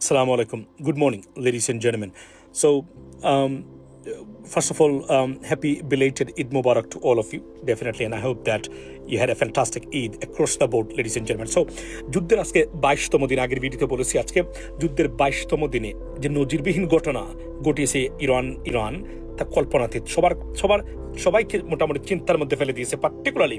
Assalamu alaikum. Good morning, ladies and gentlemen. So, first of all, happy belated Eid Mubarak to all of you, definitely, and I hope that you had a fantastic Eid across the board, ladies and gentlemen. So, যুদ্ধের আজকে 22তম দিন, আগের ভিডিওতে বলেছি আজকে যুদ্ধের 22তম দিনে যে নজিরবিহীন ঘটনা ঘটিয়েছে ইরান তা কল্পনাতীত, সবাইকে মোটামুটি চিন্তার মধ্যে ফেলে দিয়েছে, পার্টিকুলারলি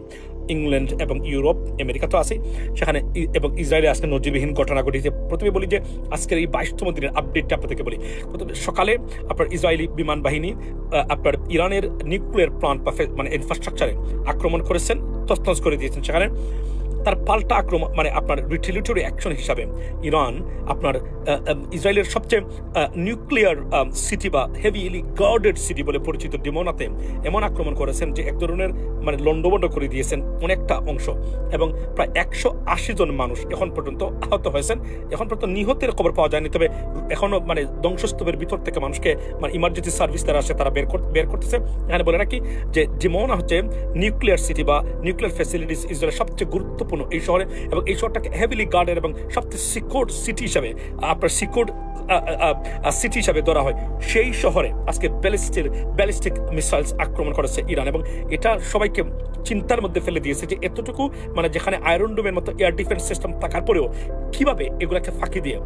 ইংল্যান্ড এবং ইউরোপ, আমেরিকা তো আছে সেখানে, এবং ইসরায়েলে আজকে নজিরবিহীন ঘটনা ঘটিয়েছে। প্রথমে বলি যে আজকের এই 22তম দিনের আপডেটটা আপনাদেরকে বলি। প্রথমে সকালে আপনার ইসরায়েলি বিমান বাহিনী আপনার ইরানের নিউক্লিয়ার প্লান্ট বা মানে ইনফ্রাস্ট্রাকচারে আক্রমণ করেছেন, তছনছ করে দিয়েছেন। সেখানে তার পাল্টা আক্রমণ মানে আপনার রিটেলিটরি অ্যাকশন হিসাবে ইরান আপনার ইসরায়েলের সবচেয়ে নিউক্লিয়ার সিটি বা হেভিলি গার্ডেড সিটি বলে পরিচিত ডিমোনাতে এমন আক্রমণ করেছেন যে এক ধরনের মানে লন্ডভন্ড করে দিয়েছেন অনেকটা অংশ, এবং প্রায় 180 জন মানুষ এখন পর্যন্ত আহত হয়েছেন। এখন পর্যন্ত নিহতের খবর পাওয়া যায়নি, তবে এখনও মানে ধ্বংসস্তূপের ভিতর থেকে মানুষকে মানে ইমার্জেন্সি সার্ভিস যারা আসে তারা বের করতেছে। এখানে বলে রাখি যে ডিমোনা হচ্ছে নিউক্লিয়ার সিটি বা নিউক্লিয়ার ফ্যাসিলিটিস ইসরায়েলের সবচেয়ে গুরুত্বপূর্ণ এই শহরে, এবং এই শহরটাকে হেভিলি গার্ডেড এবং সবচেয়ে সিকিউর সিটি হিসাবে আপনার সিকিউর সিটি হিসাবে ধরা হয়। সেই শহরে আজকে ব্যালিস্টিক মিসাইলস আক্রমণ করেছে ইরান, এবং এটা সবাইকে চিন্তার মধ্যে ফেলে দিয়েছে যে এতটুকু মানে যেখানে আয়রন ডোমের মতো এয়ার ডিফেন্স সিস্টেম থাকার পরেও কিভাবে এগুলাকে ফাঁকি দিয়ে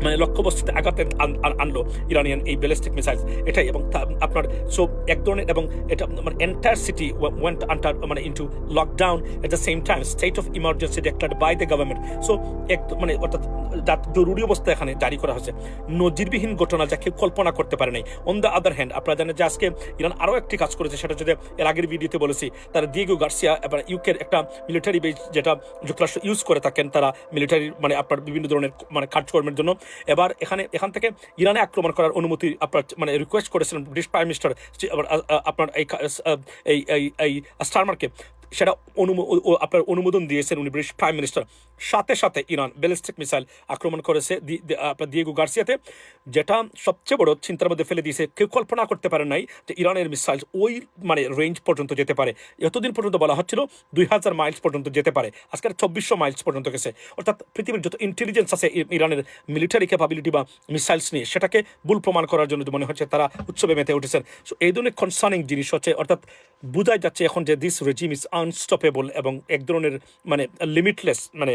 মানে লক্ষ্যবস্তুতে আঘাতে আনলো ইরানিয়ান এই ব্যালিস্টিক মিসাইলস, এটাই। এবং আপনার সো এক ধরনের, এবং এটা মানে এন্টায়ার সিটি ওয়েন্ট আন্ডার মানে into lockdown at the same time, state of emergency declared by the government. So এক মানে অর্থাৎ জরুরি অবস্থা এখানে জারি করা হয়েছে। নজিরবিহীন ঘটনা যা কেউ কল্পনা করতে পারে নাই। অন দ্য আদার হ্যান্ড আপনারা জানেন যে আজকে ইরান আরও একটি কাজ করেছে, সেটা যদি এর আগের ভিডিওতে বলেছি, তারা দিয়েগো গার্সিয়া এবার ইউকের একটা মিলিটারি বেস যেটা যুক্তরাষ্ট্র ইউজ করে থাকেন তারা মিলিটারি মানে আপনার বিভিন্ন ধরনের মানে কার্যক্রমের জন্য, এবার এখান থেকে ইরানে আক্রমণ করার অনুমতি আপনার মানে রিকোয়েস্ট করেছিলেন ব্রিটিশ প্রাইম মিনিস্টার আপনার এই স্টারমারকে, সেটা আপনার অনুমোদন দিয়েছেন উনি ব্রিটিশ প্রাইম মিনিস্টার। সাথে ইরান ব্যালিস্টিক মিসাইল আক্রমণ করেছে আপনার দিয়েগো গার্সিয়াতে, যেটা সবচেয়ে বড় চিন্তার মধ্যে ফেলে দিয়েছে। কেউ কল্পনা করতে পারে নাই যে ইরানের মিসাইল ওই মানে রেঞ্জ পর্যন্ত যেতে পারে। এতদিন পর্যন্ত বলা হচ্ছিল 2000 মাইলস পর্যন্ত যেতে পারে, আজকের 2400 মাইলস পর্যন্ত গেছে। অর্থাৎ পৃথিবীর যত ইন্টেলিজেন্স আছে ইরানের মিলিটারি ক্যাপাবিলিটি বা মিসাইলস নিয়ে, সেটাকে ভুল প্রমাণ করার জন্য মনে হচ্ছে তারা উৎসবে মেতে উঠেছেন। সো এই ধরনের কনসার্নিং জিনিস হচ্ছে, অর্থাৎ বোঝাই যাচ্ছে এখন যে দিস রেজিম ইজ আনস্টপেবল, এবং এক ধরনের মানে লিমিটলেস মানে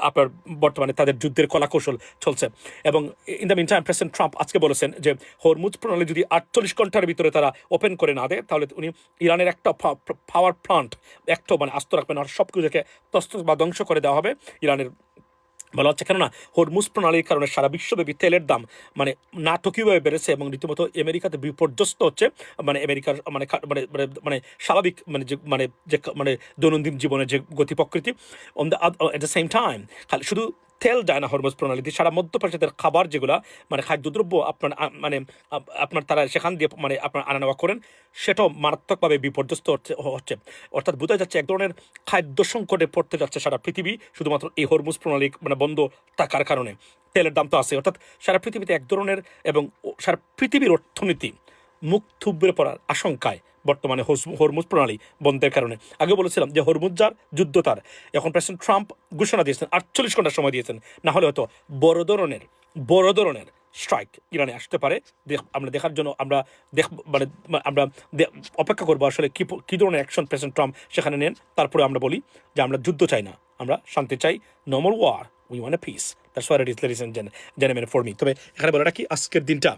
আপনার বর্তমানে তাদের যুদ্ধের কলাকৌশল চলছে। এবং in the mean time President Trump আজকে বলেছেন যে হরমুজ প্রণালী যদি 48 ঘন্টার ভিতরে তারা ওপেন করে না দেয়, তাহলে উনি ইরানের একটা পাওয়ার প্লান্ট একটা মানে আস্ত রাখবেন, আর সব কিছুকে তছনছ বা ধ্বংস করে দেওয়া হবে ইরানের। বলা হচ্ছে কেননা হরমুজ প্রণালীর কারণে সারা বিশ্বব্যাপী তেলের দাম মানে নাটকীয়ভাবে বেড়েছে, এবং রীতিমতো আমেরিকাতে বিপর্যস্ত হচ্ছে মানে আমেরিকার মানে মানে মানে স্বাভাবিক যে দৈনন্দিন জীবনের যে গতি প্রকৃতি। On the at the same time খালি শুধু তেল যায় না হরমুজ প্রণালীতে, সারা মধ্যপ্রাচ্যের খাবার যেগুলা মানে খাদ্যদ্রব্য আপনার তারা সেখান দিয়ে মানে আপনার আনা নেওয়া করেন, সেটাও মারাত্মকভাবে বিপর্যস্ত হচ্ছে। অর্থাৎ বোঝা যাচ্ছে এক ধরনের খাদ্য সংকটে পড়তে যাচ্ছে সারা পৃথিবী, শুধুমাত্র এই হরমুজ প্রণালী মানে বন্ধ থাকার কারণে। তেলের দাম তো আছে, অর্থাৎ সারা পৃথিবীতে এক ধরনের, এবং সারা পৃথিবীর অর্থনীতি মুখ থুবড়ে পড়ার আশঙ্কায় বর্তমানে হরমুজ প্রণালী বন্ধের কারণে। আগে বলেছিলাম যে হরমুজ যার যুদ্ধ তার, এখন প্রেসিডেন্ট ট্রাম্প ঘোষণা দিয়েছেন 48 ঘন্টার সময় দিয়েছেন, না হলে হয়তো বড় ধরনের স্ট্রাইক ইরানে আসতে পারে। আমরা দেখার জন্য আমরা অপেক্ষা করবো আসলে কী ধরনের অ্যাকশন প্রেসিডেন্ট ট্রাম্প সেখানে নেন। তারপরে আমরা বলি যে আমরা যুদ্ধ চাই না, আমরা শান্তি চাই, no more war, we want a peace. That's what it is, ladies and gentleman, for me. তবে এখানে বলে রাখি আজকের দিনটা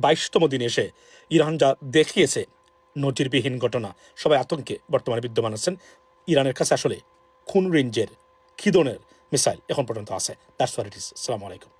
22তম দিনে এসে ইরান যা দেখিয়েছে নজিরবিহীন ঘটনা, সবাই আতঙ্কে বর্তমানে বিদ্যমান আছেন। ইরানের কাছে আসলে কোন রেঞ্জের কী ধরনের মিসাইল এখন পর্যন্ত আছে। That's what it is. আসসালামু আলাইকুম।